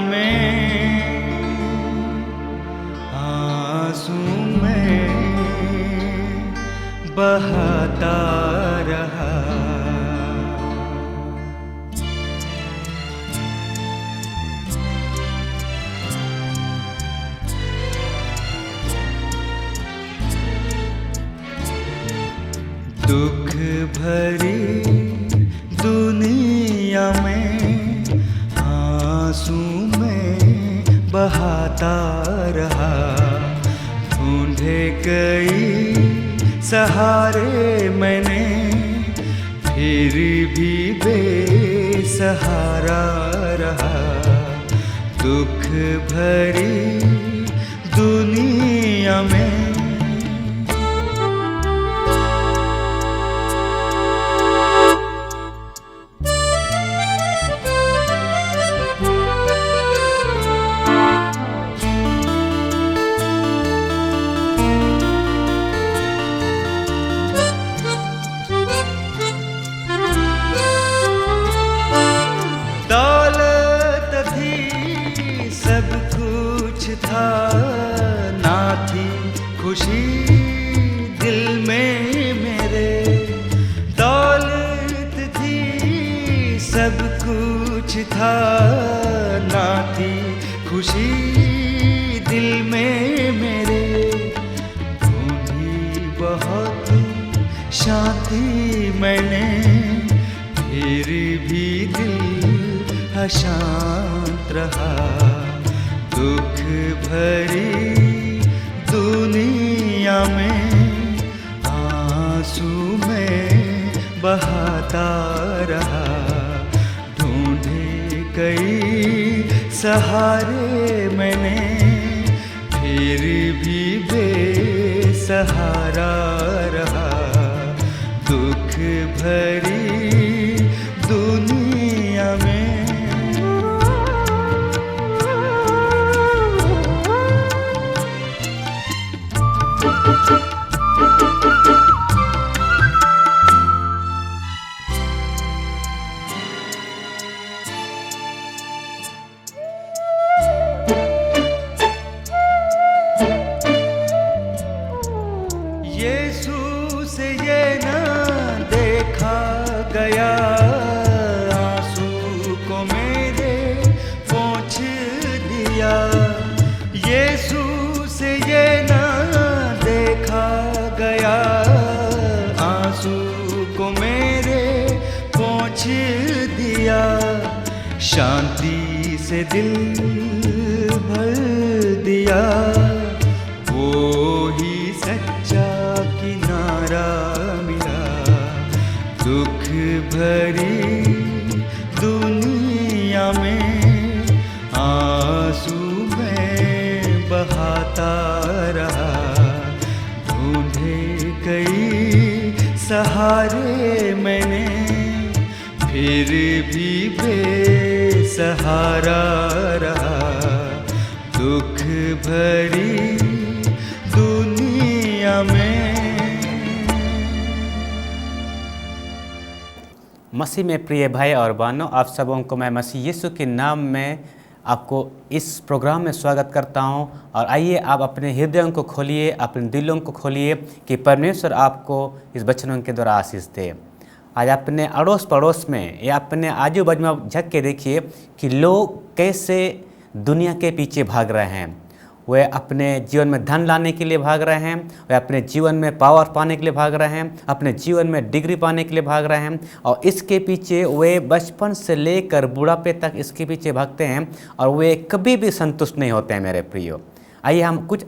में आंसू में बहाता रहा। दुख भरी दुनिया में आंसू में बहाता रहा। ढूंढे कई सहारे मैंने, फिर भी बेसहारा रहा। दुख भरी दुनिया में सब कुछ था, ना थी खुशी दिल में मेरे। दौलत थी सब कुछ था, ना थी खुशी दिल में मेरे। ढूंढी बहुत शांति मैंने, फिर भी दिल अशांत रहा। दुख भरी दुनिया में आंसू में बहाता रहा। ढूंढे कई सहारे मैंने, फिर भी बेसहारा रहा। दुख भरी दुनिया में यीशु से ये ना देखा गया, आंसू को मेरे पोंछ दिया। यीशु से ये ना देखा गया, आंसू को मेरे पोंछ दिया। शांति से दिल भर दिया, वो ही सच्चा किनारा मिला। दुख भरी दुनिया में आंसू में बहाता रहा। ढूंढे कई सहारे मैंने, फिर भी बेसहारा रहा। दुख भरी दुनिया में। मसीह में प्रिय भाई और बहनों, आप सबों को मैं मसीह यीशु के नाम में आपको इस प्रोग्राम में स्वागत करता हूं। और आइए आप अपने हृदयों को खोलिए, अपने दिलों को खोलिए कि परमेश्वर आपको इस वचनों के द्वारा आशीष दे। आज अपने अड़ोस पड़ोस में या अपने आजू बाजू में झक के देखिए कि लोग कैसे दुनिया के पीछे भाग रहे हैं। वे अपने जीवन में धन लाने के लिए भाग रहे हैं, वे अपने जीवन में पावर पाने के लिए भाग रहे हैं, अपने जीवन में डिग्री पाने के लिए भाग रहे हैं। और इसके पीछे वे बचपन से लेकर बुढ़ापे तक इसके पीछे भागते हैं और वे कभी भी संतुष्ट नहीं होते हैं मेरे प्रियो। आइए हम कुछ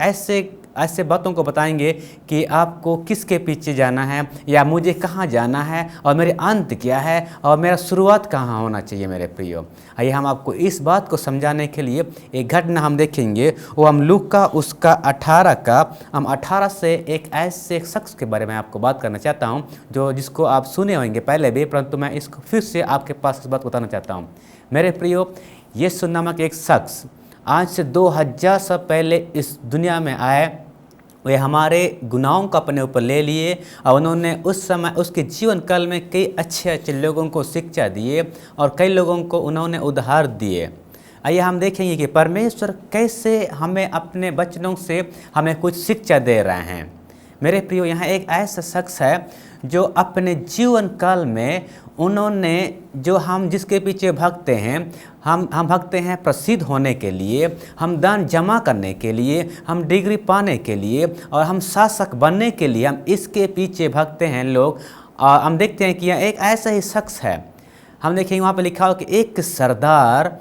ऐसे बातों को बताएंगे कि आपको किसके पीछे जाना है या मुझे कहाँ जाना है और मेरे अंत क्या है और मेरा शुरुआत कहाँ होना चाहिए मेरे प्रियो। आइए हम आपको इस बात को समझाने के लिए एक घटना हम देखेंगे। वो हम लूका उसका 18 से एक ऐसे शख्स के बारे में आपको बात करना चाहता हूँ जिसको आप सुने होंगे पहले भी, परंतु मैं इसको फिर से आपके पास इस बात बताना चाहता हूँ। मेरे प्रियो, यीशु नामक एक शख्स आज से 2000 साल पहले इस दुनिया में आए। वे हमारे गुनाहों को अपने ऊपर ले लिए और उन्होंने उस समय उसके जीवन काल में कई अच्छे लोगों को शिक्षा दिए और कई लोगों को उन्होंने उद्धार दिए। आइए हम देखेंगे कि परमेश्वर कैसे हमें अपने वचनों से हमें कुछ शिक्षा दे रहे हैं। मेरे प्रियो, यहाँ एक ऐसा शख्स है जो अपने जीवन काल में उन्होंने जो हम जिसके पीछे भागते हैं, हम भागते हैं प्रसिद्ध होने के लिए, हम दान जमा करने के लिए, हम डिग्री पाने के लिए और हम शासक बनने के लिए, हम इसके पीछे भागते हैं लोग। और हम देखते हैं कि यह एक ऐसा ही शख्स है। हम देखेंगे वहाँ पर लिखा हो कि एक सरदार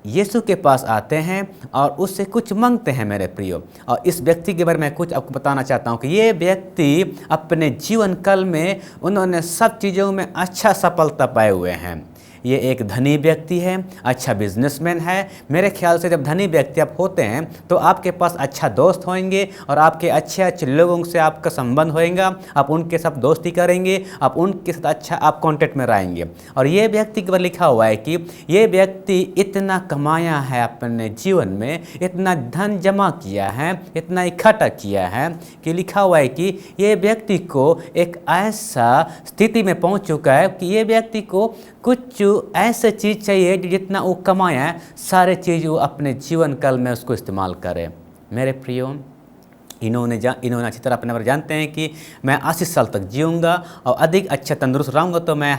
यीशु के पास आते हैं और उससे कुछ मांगते हैं मेरे प्रियो। और इस व्यक्ति के बारे में कुछ आपको बताना चाहता हूँ कि ये व्यक्ति अपने जीवन काल में उन्होंने सब चीज़ों में अच्छा सफलता पाए हुए हैं। ये एक धनी व्यक्ति है, अच्छा बिजनेसमैन है। मेरे ख्याल से जब धनी व्यक्ति आप होते हैं तो आपके पास अच्छा दोस्त होंगे और आपके अच्छे अच्छे लोगों से आपका संबंध होएगा, आप उनके साथ दोस्ती करेंगे, आप उनके साथ अच्छा आप कांटेक्ट में रहेंगे। और ये व्यक्ति के बारे लिखा हुआ है कि ये व्यक्ति इतना कमाया है अपने जीवन में, इतना धन जमा किया है, इतना इकट्ठा किया है कि लिखा हुआ है कि ये व्यक्ति को एक ऐसा स्थिति में पहुंच चुका है कि ये व्यक्ति को कुछ ऐसे चीज़ चाहिए जितना वो कमाया है सारे चीज़ वो अपने जीवन काल में उसको इस्तेमाल करे। मेरे प्रियो, इन्होंने अच्छी तरह अपने बारे जानते हैं कि मैं 80 साल तक जीऊँगा और अधिक अच्छा तंदुरुस्त रहूँगा तो मैं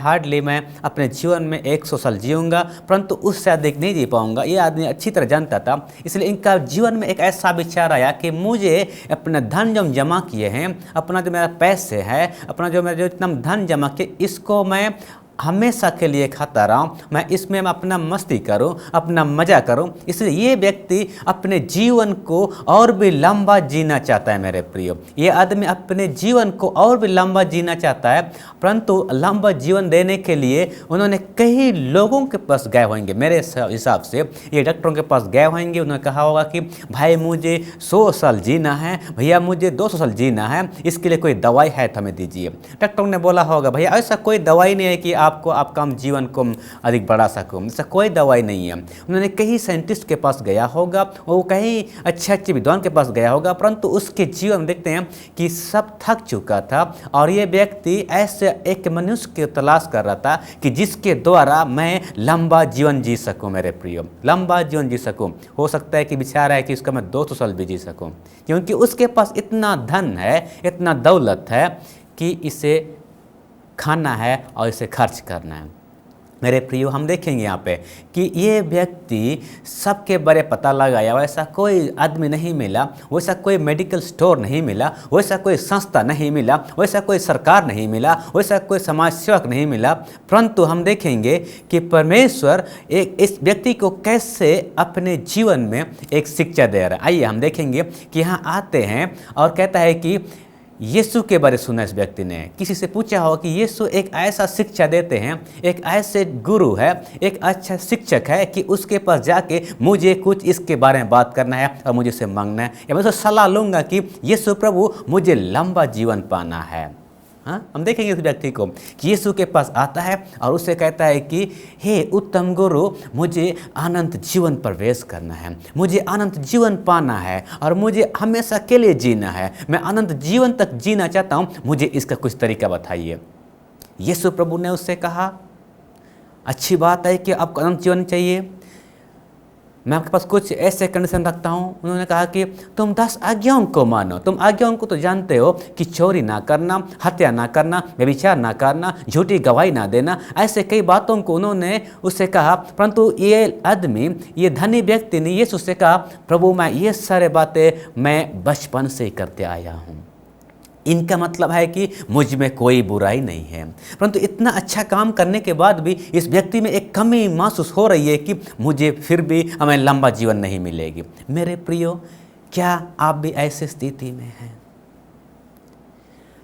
अपने जीवन में 100 साल जीऊँगा, परंतु उससे अधिक नहीं जी पाऊँगा। ये आदमी अच्छी तरह जानता था। इसलिए इनका जीवन में एक ऐसा विचार आया कि मुझे अपना धन जो जमा किए हैं, अपना जो मेरा पैसे है, अपना जो मेरा जो इतना धन जमा किए, इसको मैं हमेशा के लिए खाता रहूँ, मैं इसमें अपना मस्ती करूँ, अपना मज़ा करूँ। इसलिए ये व्यक्ति अपने जीवन को और भी लंबा जीना चाहता है। मेरे प्रियो, ये आदमी अपने जीवन को और भी लंबा जीना चाहता है, परंतु लंबा जीवन देने के लिए उन्होंने कई लोगों के पास गए होंगे। मेरे हिसाब से ये डॉक्टरों के पास गए होंगे। उन्होंने कहा होगा कि भाई मुझे 100 साल जीना है, भैया मुझे 200 साल जीना है, इसके लिए कोई दवाई है तो हमें दीजिए। डॉक्टरों ने बोला होगा भैया ऐसा कोई दवाई नहीं है कि आपका जीवन को अधिक बढ़ा सकूं, ऐसा कोई दवाई नहीं है। उन्होंने कई साइंटिस्ट के पास गया होगा, वो कई अच्छे विद्वान के पास गया होगा, परंतु उसके जीवन में देखते हैं कि सब थक चुका था। और ये व्यक्ति ऐसे एक मनुष्य की तलाश कर रहा था कि जिसके द्वारा मैं लंबा जीवन जी सकूं। मेरे प्रियो, लंबा जीवन जी सकूं। हो सकता है कि विचार है कि उसका मैं 200 साल भी जी सकूं, क्योंकि उसके पास इतना धन है, इतना दौलत है कि इसे खाना है और इसे खर्च करना है। मेरे प्रियो, हम देखेंगे यहाँ पे कि ये व्यक्ति सबके बारे पता लगाया, वैसा कोई आदमी नहीं मिला, वैसा कोई मेडिकल स्टोर नहीं मिला, वैसा कोई संस्था नहीं मिला, वैसा कोई सरकार नहीं मिला, वैसा कोई समाज सेवक नहीं मिला, परंतु हम देखेंगे कि परमेश्वर इस व्यक्ति को कैसे अपने जीवन में एक शिक्षा दे रहा है। आइए हम देखेंगे कि यहाँ आते हैं और कहता है कि यीशु के बारे सुना। इस व्यक्ति ने किसी से पूछा हो कि यीशु एक ऐसा शिक्षा देते हैं, एक ऐसे गुरु है, एक अच्छा शिक्षक है कि उसके पास जाके मुझे कुछ इसके बारे में बात करना है और मुझे उसे मांगना है, या मैं उससे सलाह लूँगा कि यीशु प्रभु मुझे लंबा जीवन पाना है। हाँ, हम देखेंगे इस व्यक्ति को कि यीशु के पास आता है और उससे कहता है कि हे उत्तम गुरु, मुझे अनंत जीवन प्रवेश करना है, मुझे अनंत जीवन पाना है और मुझे हमेशा के लिए जीना है, मैं अनंत जीवन तक जीना चाहता हूँ, मुझे इसका कुछ तरीका बताइए। यीशु प्रभु ने उससे कहा, अच्छी बात है कि आपको अनंत जीवन चाहिए, मैं आपके पास कुछ ऐसे कंडीशन रखता हूँ। उन्होंने कहा कि तुम 10 आज्ञाओं को मानो। तुम आज्ञाओं को तो जानते हो कि चोरी ना करना, हत्या ना करना, व्यभिचार ना करना, झूठी गवाही ना देना, ऐसे कई बातों को उन्होंने उससे कहा। परंतु ये आदमी, ये धनी व्यक्ति ने यीशु से कहा, प्रभु मैं ये सारे बातें मैं बचपन से ही करते आया हूँ। इनका मतलब है कि मुझ में कोई बुराई नहीं है, परंतु इतना अच्छा काम करने के बाद भी इस व्यक्ति में एक कमी महसूस हो रही है कि मुझे फिर भी हमें लंबा जीवन नहीं मिलेगी। मेरे प्रियो, क्या आप भी ऐसी स्थिति में हैं?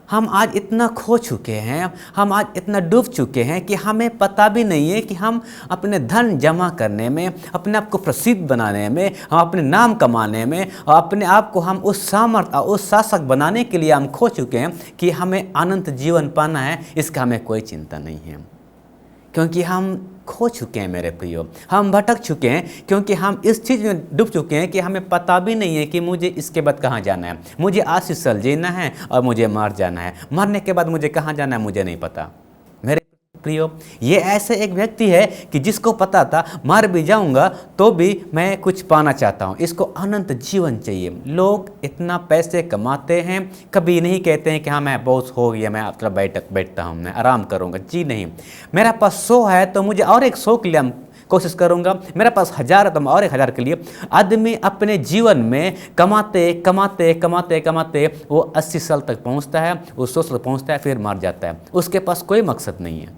हम आज इतना खो चुके हैं, हम आज इतना डूब चुके हैं कि हमें पता भी नहीं है कि हम अपने धन जमा करने में, अपने आप को प्रसिद्ध बनाने में, हम अपने नाम कमाने में और अपने आप को हम उस सामर्थ्य उस शासक बनाने के लिए हम खो चुके हैं कि हमें अनंत जीवन पाना है। इसका हमें कोई चिंता नहीं है, क्योंकि हम खो चुके हैं। मेरे प्रियो, हम भटक चुके हैं, क्योंकि हम इस चीज़ में डूब चुके हैं कि हमें पता भी नहीं है कि मुझे इसके बाद कहाँ जाना है। मुझे 80 साल जीना है और मुझे मर जाना है, मरने के बाद मुझे कहाँ जाना है मुझे नहीं पता। मेरे प्रियो, ये ऐसे एक व्यक्ति है कि जिसको पता था मर भी जाऊंगा तो भी मैं कुछ पाना चाहता हूँ, इसको अनंत जीवन चाहिए। लोग इतना पैसे कमाते हैं, कभी नहीं कहते हैं कि हाँ मैं बॉस हो गया, मैं आपका बैठता हूँ, मैं आराम करूँगा। जी नहीं, मेरा पास 100 है तो मुझे और एक 100 के लिए कोशिश करूंगा, मेरे पास 1000 है तो मैं और 1000 के लिए। आदमी अपने जीवन में कमाते कमाते कमाते कमाते वो 80 साल तक पहुंचता है, वो 100 साल पहुंचता है, फिर मर जाता है। उसके पास कोई मकसद नहीं है।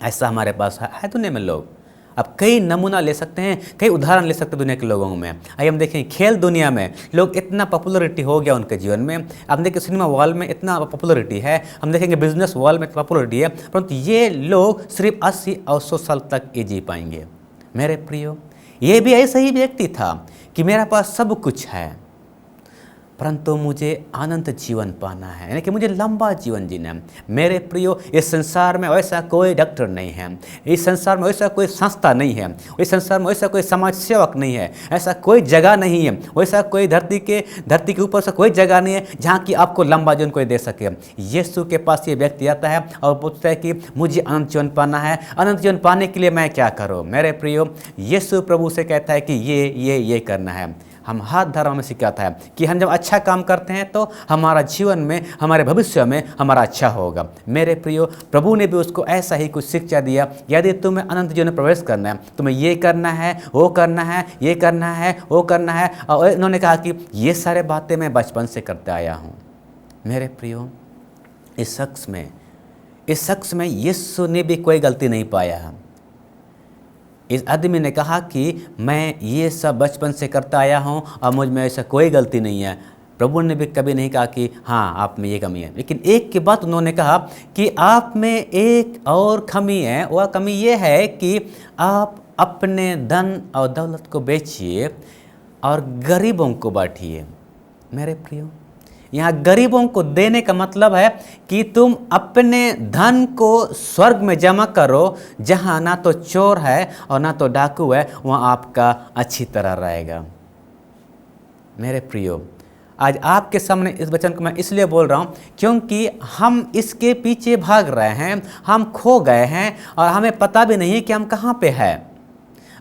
ऐसा हमारे पास है दुनिया में लोग। अब कई नमूना ले सकते हैं, कई उदाहरण ले सकते हैं दुनिया के लोगों में। आइए हम देखें, खेल दुनिया में लोग इतना पॉपुलरिटी हो गया उनके जीवन में। अब देखिए सिनेमा वर्ल्ड में इतना पॉपुलरिटी है, हम देखेंगे बिजनेस वर्ल्ड में पॉपुलरिटी है, परंतु ये लोग सिर्फ 80 और 100 साल तक ये जी पाएंगे। मेरे प्रियो, ये भी ऐसा ही व्यक्ति था कि मेरा पास सब कुछ है परंतु मुझे अनंत जीवन पाना है, यानी कि मुझे लंबा जीवन जीना है। मेरे प्रियो, इस संसार में वैसा कोई डॉक्टर नहीं है, इस संसार में वैसा कोई संस्था नहीं है, इस संसार में वैसा कोई समाज सेवक नहीं है, ऐसा कोई जगह नहीं है, वैसा कोई धरती के ऊपर से कोई जगह नहीं है जहाँ कि आपको लंबा जीवन कोई दे सके। यीशु के पास ये व्यक्ति आता है और पूछता है कि मुझे अनंत जीवन पाना है, अनंत जीवन पाने के लिए मैं क्या करूँ। मेरे प्रियो, यीशु प्रभु से कहता है कि ये करना है। हम हाथ धर्म में सिखाता है कि हम जब अच्छा काम करते हैं तो हमारा जीवन में, हमारे भविष्य में हमारा अच्छा होगा। मेरे प्रियो, प्रभु ने भी उसको ऐसा ही कुछ शिक्षा दिया, यदि तुम्हें अनंत जीवन में प्रवेश करना है, तुम्हें ये करना है, वो करना है, ये करना है, वो करना है। और उन्होंने कहा कि ये सारे बातें मैं बचपन से करते आया हूँ। मेरे प्रियो, इस शख्स में यीशु ने भी कोई गलती नहीं पाया। इस आदमी ने कहा कि मैं ये सब बचपन से करता आया हूँ और मुझ में ऐसा कोई गलती नहीं है। प्रभु ने भी कभी नहीं कहा कि हाँ आप में ये कमी है, लेकिन एक के बाद उन्होंने कहा कि आप में एक और कमी है। वह कमी ये है कि आप अपने धन और दौलत को बेचिए और गरीबों को बांटिए। मेरे प्रियो, यहाँ गरीबों को देने का मतलब है कि तुम अपने धन को स्वर्ग में जमा करो, जहाँ ना तो चोर है और ना तो डाकू है, वहाँ आपका अच्छी तरह रहेगा। मेरे प्रियो, आज आपके सामने इस वचन को मैं इसलिए बोल रहा हूँ क्योंकि हम इसके पीछे भाग रहे हैं, हम खो गए हैं और हमें पता भी नहीं कि हम कहाँ पे हैं।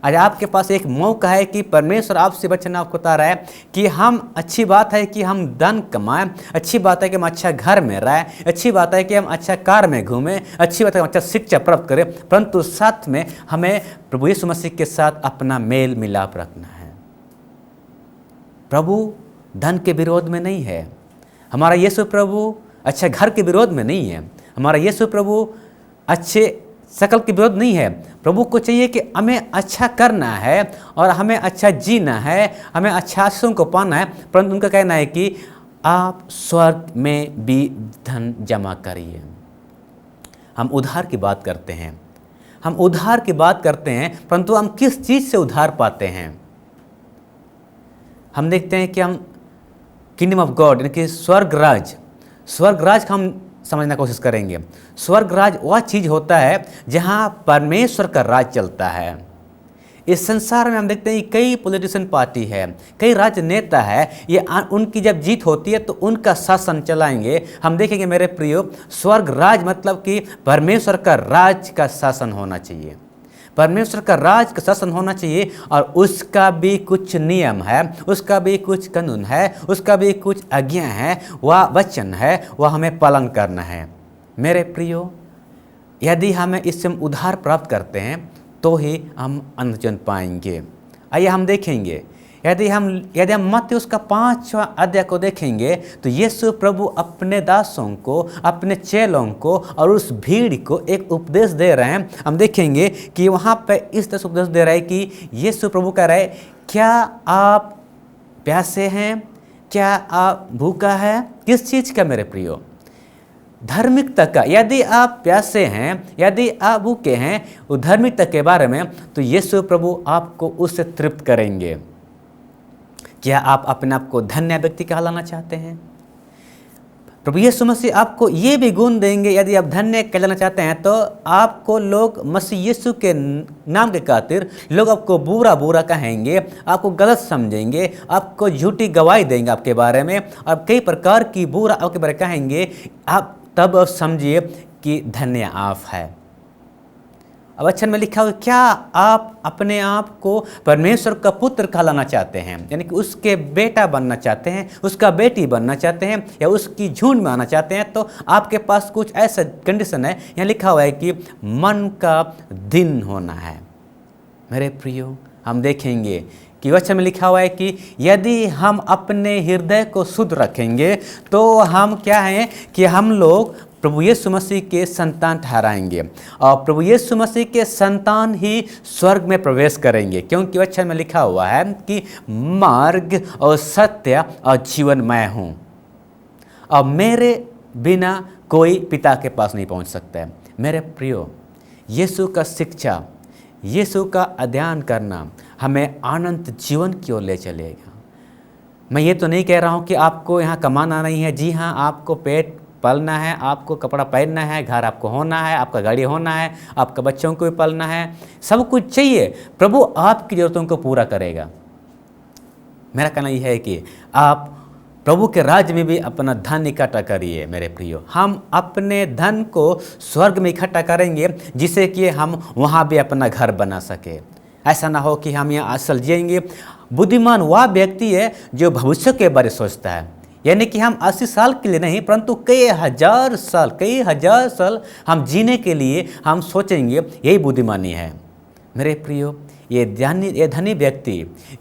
आज आपके पास एक मौका है कि परमेश्वर आपसे वचन आपको बता रहा है कि हम, अच्छी बात है कि हम धन कमाएं, अच्छी बात है कि हम अच्छा घर में रहें, अच्छी बात है कि हम अच्छा कार में घूमें, अच्छी बात है कि हम अच्छा शिक्षा प्राप्त करें, परंतु साथ में हमें प्रभु यीशु मसीह के साथ अपना मेल मिलाप रखना है। प्रभु धन के विरोध में नहीं है, हमारा यीशु प्रभु अच्छा घर के विरोध में नहीं है, हमारा यीशु प्रभु अच्छे शकल के विरोध नहीं है। प्रभु को चाहिए कि हमें अच्छा करना है और हमें अच्छा जीना है, हमें अच्छा आशीषों को पाना है, परंतु उनका कहना है कि आप स्वर्ग में भी धन जमा करिए। हम उधार की बात करते हैं, परंतु हम किस चीज़ से उधार पाते हैं? हम देखते हैं कि हम किंगडम ऑफ गॉड यानी कि स्वर्ग राज का हम समझने की कोशिश करेंगे। स्वर्ग राज वह चीज़ होता है जहाँ परमेश्वर का राज चलता है। इस संसार में हम देखते हैं कि कई पॉलिटिशियन पार्टी है, कई राजनेता है, ये उनकी जब जीत होती है तो उनका शासन चलाएंगे। हम देखेंगे मेरे प्रियो, स्वर्ग राज मतलब कि परमेश्वर का राज का शासन होना चाहिए, परमेश्वर का राज का शासन होना चाहिए और उसका भी कुछ नियम है, उसका भी कुछ कानून है, उसका भी कुछ आज्ञा है, वह वचन है, वह हमें पालन करना है। मेरे प्रियो, यदि हमें इससे हम उधार प्राप्त करते हैं तो ही हम अनंत जीवन पाएंगे। आइए हम देखेंगे, यदि हम मत्ती उसका 5वां अध्याय को देखेंगे तो यीशु प्रभु अपने दासों को, अपने चेलों को और उस भीड़ को एक उपदेश दे रहे हैं। हम देखेंगे कि वहाँ पे इस तरह से उपदेश दे रहा है कि यीशु प्रभु कह रहे हैं, क्या आप प्यासे हैं? क्या आप भूखा है? किस चीज़ का मेरे प्रियो? धार्मिकता का। यदि आप प्यासे हैं, यदि आप भूखे हैं, वो धार्मिकता के बारे में, तो यीशु प्रभु आपको उससे तृप्त करेंगे। क्या आप अपने आप को धन्य व्यक्ति कहलाना चाहते हैं? प्रभु यीशु मसीह आपको ये भी गुण देंगे। यदि आप धन्य कहलाना चाहते हैं तो आपको लोग मसीह यीशु के नाम के खातिर लोग आपको बुरा कहेंगे, आपको गलत समझेंगे, आपको झूठी गवाही देंगे आपके बारे में, और कई प्रकार की बुरा आपके बारे में कहेंगे। आप तब समझिए कि धन्य आप है। अब वचन में लिखा हुआ, क्या आप अपने आप को परमेश्वर का पुत्र कहलाना चाहते हैं, यानी कि उसके बेटा बनना चाहते हैं, उसका बेटी बनना चाहते हैं, या उसकी झुंड में आना चाहते हैं, तो आपके पास कुछ ऐसा कंडीशन है। यहाँ लिखा हुआ है कि मन का दिन होना है। मेरे प्रियो, हम देखेंगे कि वचन में लिखा हुआ है कि यदि हम अपने हृदय को शुद्ध रखेंगे तो हम क्या हैं कि हम लोग प्रभु यीशु मसीह के संतान ठहराएंगे, और प्रभु यीशु मसीह के संतान ही स्वर्ग में प्रवेश करेंगे, क्योंकि वचन में लिखा हुआ है कि मार्ग और सत्य और जीवन मैं हूँ, और मेरे बिना कोई पिता के पास नहीं पहुँच सकता है। मेरे प्रियो, यीशु का शिक्षा, यीशु का अध्ययन करना हमें अनंत जीवन की ओर ले चलेगा। मैं ये तो नहीं कह रहा हूँ कि आपको यहाँ कमाना नहीं है। जी हाँ, आपको पेट पालना है, आपको कपड़ा पहनना है, घर आपको होना है, आपका गाड़ी होना है, आपके बच्चों को भी पालना है, सब कुछ चाहिए। प्रभु आपकी ज़रूरतों को पूरा करेगा। मेरा कहना यह है कि आप प्रभु के राज्य में भी अपना धन इकट्ठा करिए। मेरे प्रियो, हम अपने धन को स्वर्ग में इकट्ठा करेंगे, जिससे कि हम वहाँ भी अपना घर बना सके। ऐसा ना हो कि हम यहाँ असल जिएंगे। बुद्धिमान वह व्यक्ति है जो भविष्य के बारे में सोचता है, यानी कि हम 80 साल के लिए नहीं, परंतु कई हजार साल हम जीने के लिए हम सोचेंगे। यही बुद्धिमानी है। मेरे प्रियो, ये धनी व्यक्ति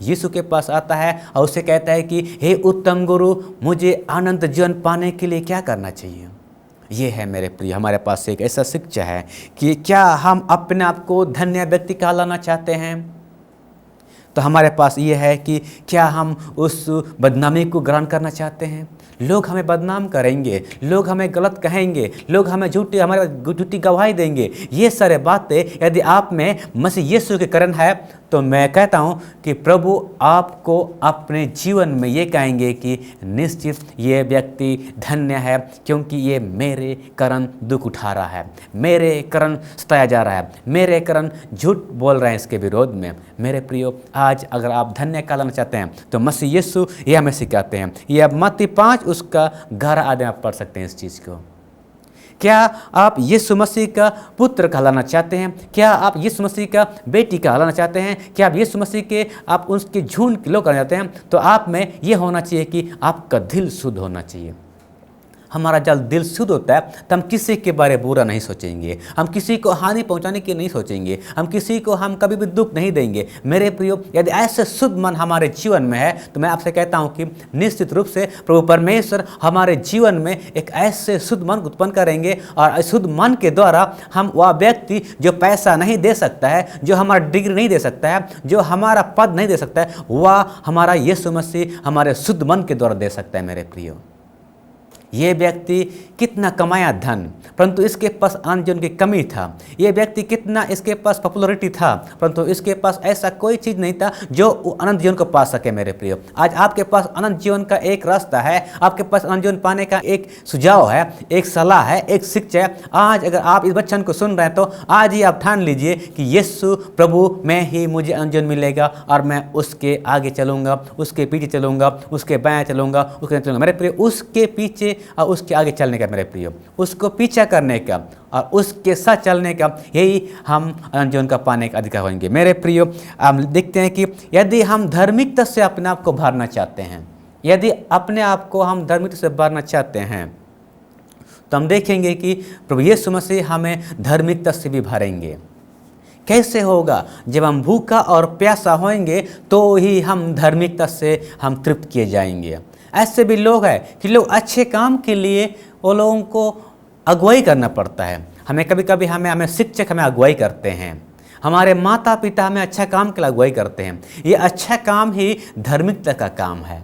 यीशु के पास आता है और उसे कहता है कि हे उत्तम गुरु, मुझे अनंत जीवन पाने के लिए क्या करना चाहिए। ये है मेरे प्रिय, हमारे पास एक ऐसा शिक्षा है कि क्या हम अपने आप को धन्य व्यक्ति कहलाना चाहते हैं, तो हमारे पास ये है कि क्या हम उस बदनामी को ग्रहण करना चाहते हैं। लोग हमें बदनाम करेंगे, लोग हमें गलत कहेंगे, लोग हमें झूठी गवाही देंगे। ये सारे बातें यदि आप में मसीह यीशु के कारण है, तो मैं कहता हूँ कि प्रभु आपको अपने जीवन में ये कहेंगे कि निश्चित ये व्यक्ति धन्य है, क्योंकि ये मेरे कारण दुख उठा रहा है, मेरे कारण सताया जा रहा है, मेरे कारण झूठ बोल रहे हैं इसके विरोध में। मेरे प्रियो, आज अगर आप धन्य कहलाना चाहते हैं तो मसीह यीशु ये हमें सिखाते हैं। ये अब मत्ती 5 उसका 11 आदमी आप पढ़ सकते हैं इस चीज़ को। क्या आप यीशु मसीह का पुत्र कहलाना चाहते हैं? क्या आप यीशु मसीह का बेटी कहलाना चाहते हैं? क्या आप यीशु मसीह के आप उसके झुंड के लोग कहना चाहते हैं? तो आप में ये होना चाहिए कि आपका दिल शुद्ध होना चाहिए। हमारा जब दिल शुद्ध होता है तो हम किसी के बारे बुरा नहीं सोचेंगे, हम किसी को हानि पहुंचाने की नहीं सोचेंगे, हम किसी को हम कभी भी दुख नहीं देंगे। मेरे प्रियो, यदि ऐसे शुद्ध मन हमारे जीवन में है तो मैं आपसे कहता हूं कि निश्चित रूप से प्रभु परमेश्वर हमारे जीवन में एक ऐसे शुद्ध मन उत्पन्न करेंगे, और शुद्ध मन के द्वारा हम वह व्यक्ति जो पैसा नहीं दे सकता है, जो हमारा डिग्री नहीं दे सकता है, जो हमारा पद नहीं दे सकता है, वह हमारा यीशु मसीह हमारे शुद्ध मन के द्वारा दे सकता है। मेरे प्रियो, ये व्यक्ति कितना कमाया धन, परंतु इसके पास आनंद जीवन की कमी था। ये व्यक्ति कितना इसके पास पॉपुलरिटी था, परंतु इसके पास ऐसा कोई चीज़ नहीं था जो अनंत जीवन को पा सके। मेरे प्रियो, आज आपके पास अनंत जीवन का एक रास्ता है, आपके पास अनंत जीवन पाने का एक सुझाव है, एक सलाह है, एक शिक्षा है। आज अगर आप इस वचन को सुन रहे हैं तो आज ही आप ठान लीजिए कि यीशु प्रभु में ही मुझे अनंत जीवन मिलेगा, और मैं उसके आगे चलूँगा, उसके पीछे चलूँगा, उसके बाएँ चलूँगा, उसके चलूँगा। मेरे प्रियो, उसके पीछे और उसके आगे चलने का, मेरे प्रियो, उसको पीछा करने का और उसके साथ चलने का, यही हम अनंत जीवन का पाने का अधिकार होंगे। मेरे प्रियो, हम देखते हैं कि यदि हम धार्मिकता से अपने आप को भरना चाहते हैं, यदि अपने आप को हम धार्मिकता से भरना चाहते हैं, तो हम देखेंगे कि प्रभु यीशु मसीह हमें धार्मिकता से भी भरेंगे। कैसे होगा? जब हम भूखा और प्यासा होंगे तो ही हम धार्मिकता से हम तृप्त किए जाएंगे। ऐसे भी लोग हैं कि लोग अच्छे काम के लिए वो लोगों को अगुवाई करना पड़ता है। हमें कभी कभी हमें शिक्षक हमें अगुवाई करते हैं, हमारे माता पिता हमें अच्छा काम के लिए अगुवाई करते हैं। ये अच्छा काम ही धार्मिकता का काम है।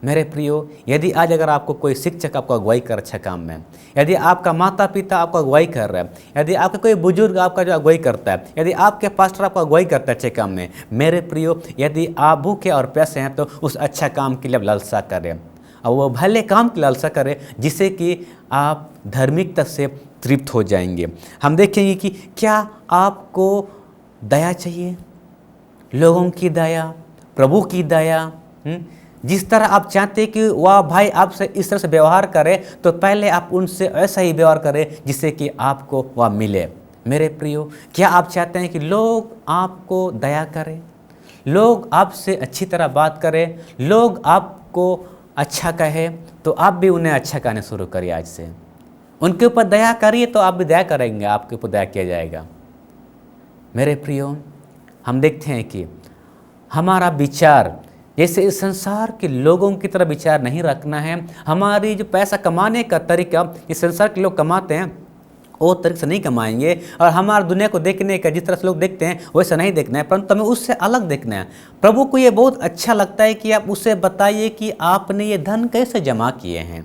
मेरे प्रियो, यदि आज अगर आपको कोई शिक्षक आपको अगुवाई कर अच्छा काम में, यदि आपका माता पिता आपको अगुवाई कर रहा है, यदि आपका कोई बुजुर्ग आपका जो अगुवाई करता है, यदि आपके पास्टर आपको अगुवाई करता है अच्छे काम में, मेरे प्रियो, यदि आप भूखे और प्यासे हैं तो उस अच्छा काम के लिए आप लालसा करें, और वो भले काम की लालसा करें जिससे कि आप धार्मिकता से तृप्त हो जाएंगे। हम देखेंगे कि क्या आपको दया चाहिए, लोगों की दया, प्रभु की दया। जिस तरह आप चाहते हैं कि वह भाई आपसे इस तरह से व्यवहार करे, तो पहले आप उनसे ऐसा ही व्यवहार करें जिससे कि आपको वह मिले। मेरे प्रियो, क्या आप चाहते हैं कि लोग आपको दया करें, लोग आपसे अच्छी तरह बात करें, लोग आपको अच्छा कहे? तो आप भी उन्हें अच्छा कहना शुरू करिए। आज से उनके ऊपर दया करिए तो आप भी दया करेंगे, आपके ऊपर दया किया जाएगा। मेरे प्रियो, हम देखते हैं कि हमारा विचार जैसे इस संसार के लोगों की तरह विचार नहीं रखना है। हमारी जो पैसा कमाने का तरीका इस संसार के लोग कमाते हैं वो तरीके से नहीं कमाएंगे, और हमारी दुनिया को देखने का जिस तरह से लोग देखते हैं वैसा नहीं देखना है, परंतु हमें उससे अलग देखना है। प्रभु को ये बहुत अच्छा लगता है कि आप उसे बताइए कि आपने ये धन कैसे जमा किए हैं।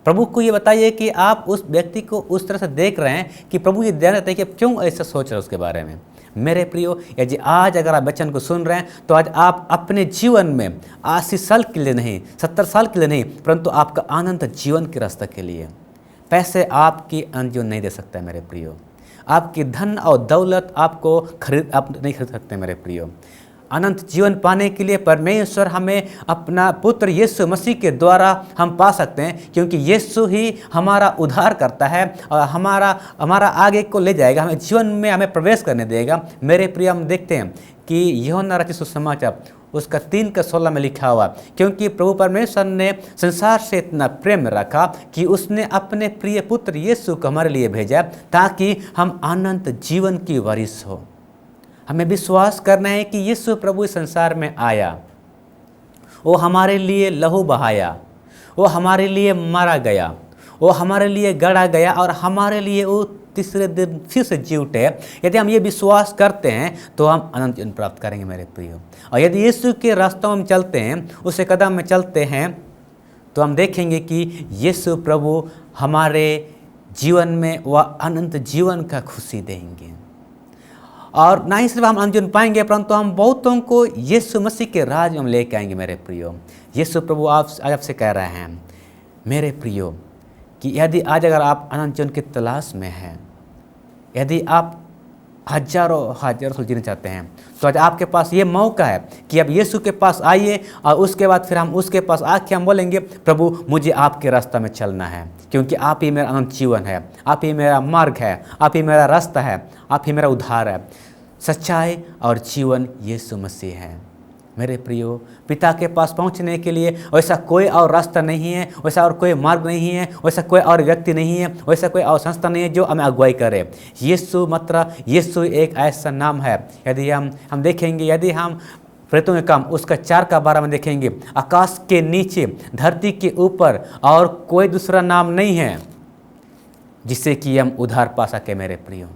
प्रभु को ये बताइए कि आप उस व्यक्ति को उस तरह से देख रहे हैं कि प्रभु ये ध्यान रहता है कि आप क्यों ऐसा सोच रहे हैं उसके बारे में। मेरे प्रियो, यदि आज अगर आप वचन को सुन रहे हैं तो आज आप अपने जीवन में 80 साल के लिए नहीं, 70 साल के लिए नहीं, परंतु आपका अनंत जीवन के रास्ते के लिए। पैसे आपकी अनंत जीवन नहीं दे सकता है मेरे प्रियो। आपकी धन और दौलत आपको आप नहीं खरीद सकते मेरे प्रियो। अनंत जीवन पाने के लिए परमेश्वर हमें अपना पुत्र यीशु मसीह के द्वारा हम पा सकते हैं, क्योंकि यीशु ही हमारा उद्धार करता है और हमारा आगे को ले जाएगा, हमें जीवन में हमें प्रवेश करने देगा। मेरे प्रिय, हम देखते हैं कि यूहन्ना रचित सुसमाचार उसका 3:16 में लिखा हुआ, क्योंकि प्रभु परमेश्वर ने संसार से इतना प्रेम रखा कि उसने अपने प्रिय पुत्र यीशु को हमारे लिए भेजा ताकि हम अनंत जीवन की वारिस हो। हमें विश्वास करना है कि यीशु प्रभु इस संसार में आया, वो हमारे लिए लहू बहाया, वो हमारे लिए मारा गया, वो हमारे लिए गड़ा गया और हमारे लिए वो तीसरे दिन फिर से जी उठे। यदि हम ये विश्वास करते हैं तो हम अनंत जीवन प्राप्त करेंगे मेरे प्रियो। और यदि यीशु के रास्तों में चलते हैं, उसके कदम में चलते हैं, तो हम देखेंगे कि यीशु प्रभु हमारे जीवन में वह अनंत जीवन का खुशी देंगे। और ना ही सिर्फ हम अनंत जीवन पाएंगे, परंतु हम बहुतों को यीशु मसीह के राज में हम लेके आएंगे मेरे प्रियो। यीशु प्रभु आज आपसे कह रहे हैं मेरे प्रियो कि यदि आज अगर आप अनंत जीवन की तलाश में हैं, यदि आप हजारों साल जीना चाहते हैं, तो आज आपके पास ये मौका है कि अब यीशु के पास आइए और उसके बाद फिर हम उसके पास आके हम बोलेंगे, प्रभु मुझे आपके रास्ता में चलना है, क्योंकि आप ही मेरा अनंत जीवन है, आप ही मेरा मार्ग है, आप ही मेरा रास्ता है, आप ही मेरा उद्धार है। सच्चाई और जीवन यीशु मसीह है मेरे प्रियो। पिता के पास पहुंचने के लिए वैसा कोई और रास्ता नहीं है, वैसा और कोई मार्ग नहीं है, वैसा कोई और व्यक्ति नहीं है, वैसा कोई और संस्था नहीं है जो हमें अगुवाई करे। यीशु एक ऐसा नाम है। यदि हम देखेंगे, यदि हम प्रेरितों के काम उसका 4:12 में देखेंगे, आकाश के नीचे धरती के ऊपर और कोई दूसरा नाम नहीं है जिससे कि हम उद्धार पा सके मेरे प्रियो।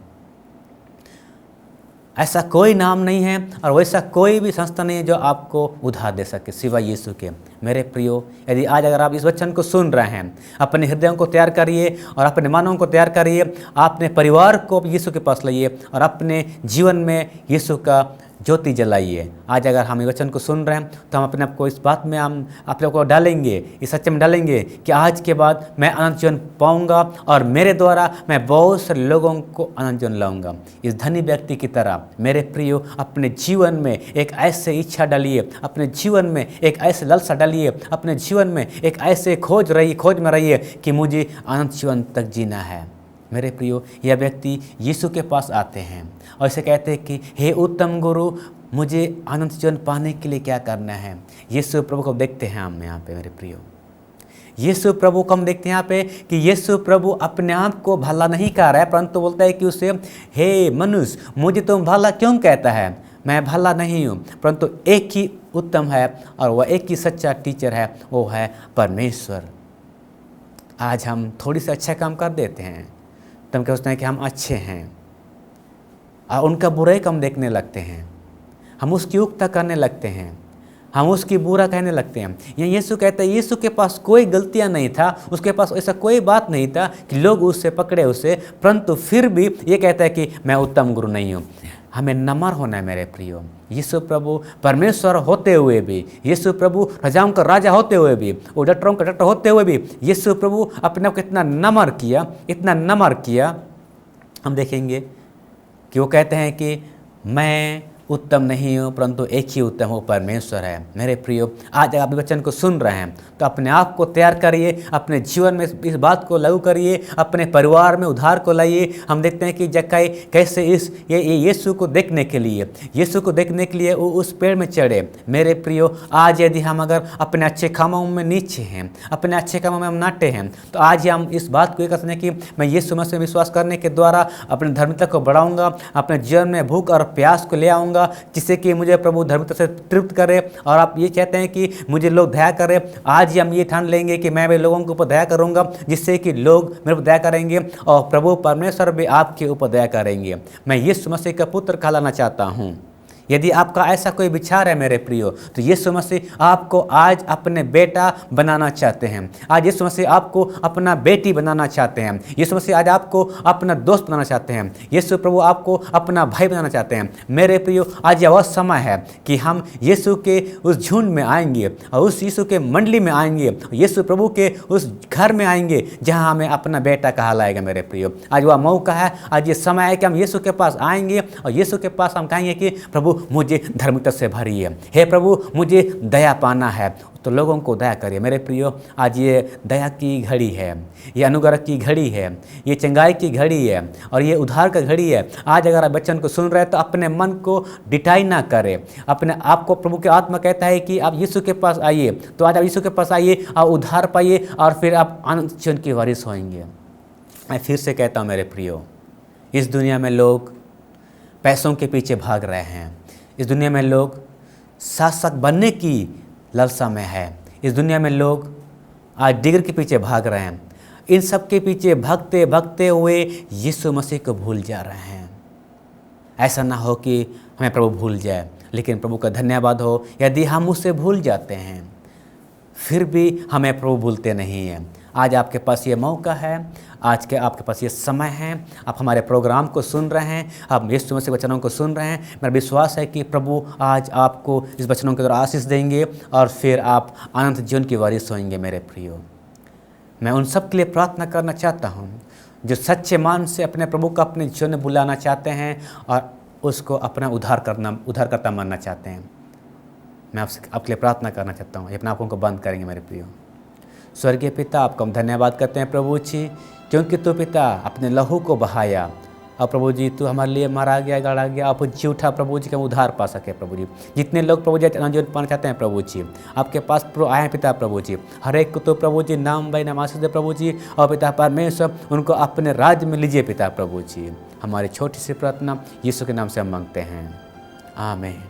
ऐसा कोई नाम नहीं है और वैसा कोई भी संस्था नहीं है जो आपको उद्धार दे सके सिवाय यीशु के। मेरे प्रियो, यदि आज अगर आप इस वचन को सुन रहे हैं, अपने हृदयों को तैयार करिए और अपने मनों को तैयार करिए, अपने परिवार को यीशु के पास लाइए और अपने जीवन में यीशु का ज्योति जलाइए। आज अगर हम ये वचन को सुन रहे हैं तो हम अपने आप को इस बात में हम अपने को डालेंगे, इस सच्चे में डालेंगे कि आज के बाद मैं अनंत जीवन पाऊंगा और मेरे द्वारा मैं बहुत सारे लोगों को अनंत जीवन लाऊंगा। इस धनी व्यक्ति की तरह मेरे प्रियो, अपने जीवन में एक ऐसे इच्छा डालिए, अपने जीवन में एक ऐसे लालसा डालिए, अपने जीवन में एक ऐसे खोज में रहिए कि मुझे अनंत जीवन तक जीना है। मेरे प्रियो, यह व्यक्ति यीशु के पास आते हैं और इसे कहते हैं कि हे उत्तम गुरु, मुझे अनंत जीवन पाने के लिए क्या करना है। यीशु प्रभु को देखते हैं हम यहाँ पे मेरे प्रियो। यीशु प्रभु को हम देखते हैं यहाँ पे कि यीशु प्रभु अपने आप को भला नहीं कह रहा है, परंतु बोलता है कि उसे, हे मनुष्य, मुझे तुम भला क्यों कहता है, मैं भला नहीं हूँ, परंतु एक ही उत्तम है और वह एक ही सच्चा टीचर है, वो है परमेश्वर। आज हम थोड़ी सी अच्छा काम कर देते हैं तो हम क्या सोचते हैं कि हम अच्छे हैं और उनका बुराई कम देखने लगते हैं, हम उसकी उक्ता करने लगते हैं, हम उसकी बुरा कहने लगते हैं। यहाँ यीशु कहता है यीशु के पास कोई गलतियाँ नहीं था, उसके पास ऐसा कोई बात नहीं था कि लोग उससे पकड़े उसे, परंतु फिर भी ये कहता है कि मैं उत्तम गुरु नहीं हूँ। हमें नम्र होना है मेरे प्रियो। यीशु प्रभु परमेश्वर होते हुए भी, यीशु प्रभु राजाओं का राजा होते हुए भी, वो डॉक्टरों का डॉक्टर होते हुए भी यीशु प्रभु अपने आप को इतना नम्र किया। हम देखेंगे कि वो कहते हैं कि मैं उत्तम नहीं हो, परंतु एक ही उत्तम हो, परमेश्वर है। मेरे प्रियो, आज आप वचन को सुन रहे हैं तो अपने आप को तैयार करिए, अपने जीवन में इस बात को लागू करिए, अपने परिवार में उद्धार को लाइए। हम देखते हैं कि जक्कई कैसे ये यीशु को देखने के लिए वो उस पेड़ में चढ़े। मेरे प्रियो, आज यदि हम अगर अपने अच्छे कामों में नीचे हैं, अपने अच्छे कामों में हम नाटे हैं, तो आज हम इस बात को ये कर सकते हैं कि मैं यीशु मसीह में विश्वास करने के द्वारा अपने धार्मिकता को बढ़ाऊंगा, अपने जीवन में भूख और प्यास को ले आऊँगा, जिससे कि मुझे प्रभु धार्मिकता से तृप्त करे। और आप ये चाहते हैं कि मुझे लोग दया करें, आज ही हम ये ठान लेंगे कि मैं भी लोगों के ऊपर दया करूँगा, जिससे कि लोग मेरे ऊपर दया करेंगे और प्रभु परमेश्वर भी आपके ऊपर दया करेंगे। मैं यीशु मसीह का पुत्र कहलाना चाहता हूँ। यदि आपका ऐसा कोई विचार है मेरे प्रियो, तो यीशु मसीह आपको आज अपने बेटा बनाना चाहते हैं। आज यीशु मसीह आपको अपना बेटी बनाना चाहते हैं। यीशु मसीह आज आपको अपना दोस्त बनाना चाहते हैं। यीशु प्रभु आपको अपना भाई बनाना चाहते हैं। मेरे प्रियो, आज यह समय है कि हम यीशु के उस झुंड में आएंगे और उस यीशु के मंडली में आएंगे, यीशु प्रभु के उस घर में आएंगे जहाँ हमें अपना बेटा कहलाएगा। मेरे प्रियो, आज वह मौका है, आज ये समय है कि हम यीशु के पास आएंगे और यीशु के पास हम कहेंगे कि प्रभु मुझे धार्मिकता से भरिए, हे प्रभु मुझे दया पाना है। तो लोगों को दया करिए। मेरे प्रियो, आज ये दया की घड़ी है, ये अनुग्रह की घड़ी है, ये चंगाई की घड़ी है और ये उद्धार का घड़ी है। आज अगर आप वचन को सुन रहे हैं तो अपने मन को डिटाई ना करें, अपने आप को प्रभु की आत्मा कहता है कि आप यीशु के पास आइए। तो आज आप यीशु के पास आइए और उद्धार पाइए और फिर आप अनंत जीवन की वारिस होंगे। मैं फिर से कहता हूँ मेरे प्रियो, इस दुनिया में लोग पैसों के पीछे भाग रहे हैं। इस दुनिया में लोग शासक बनने की लालसा में है। इस दुनिया में लोग आज डिग्री के पीछे भाग रहे हैं। इन सब के पीछे भागते भागते हुए यीशु मसीह को भूल जा रहे हैं। ऐसा ना हो कि हमें प्रभु भूल जाए, लेकिन प्रभु का धन्यवाद हो यदि हम उससे भूल जाते हैं, फिर भी हमें प्रभु भूलते नहीं हैं। आज आपके पास ये मौका है, आपके पास ये समय है। आप हमारे प्रोग्राम को सुन रहे हैं, आप यीशु मसीह वचनों को सुन रहे हैं। मेरा विश्वास है कि प्रभु आज आपको इस वचनों के द्वारा आशीष देंगे और फिर आप अनंत जीवन की वारिस होंगे। मेरे प्रियो, मैं उन सब के लिए प्रार्थना करना चाहता हूँ जो सच्चे मन से अपने प्रभु को अपने जीवन में बुलाना चाहते हैं और उसको अपना उद्धारकर्ता मानना चाहते हैं। मैं आपके लिए प्रार्थना करना चाहता हूँ। अपने आँखों को बंद करेंगे। मेरे प्रियो, स्वर्गीय पिता, आपको हम धन्यवाद करते हैं प्रभु जी, क्योंकि तू पिता अपने लहू को बहाया और प्रभु जी तू हमारे लिए मारा गया, गाड़ा गया, आप जी उठा प्रभु जी, के हम उद्धार पा सके। प्रभु जी, जितने लोग प्रभु जी जीवन पाना चाहते हैं प्रभु जी, आपके पास आए हैं पिता प्रभु जी, हर एक को तो प्रभु जी नाम बाई नाम आशीष दे प्रभु जी। और पिता परमेश्वर उनको अपने राज्य में लीजिए पिता प्रभु जी। हमारी छोटी सी प्रार्थना यीशु के नाम से हम मांगते हैं, आमीन।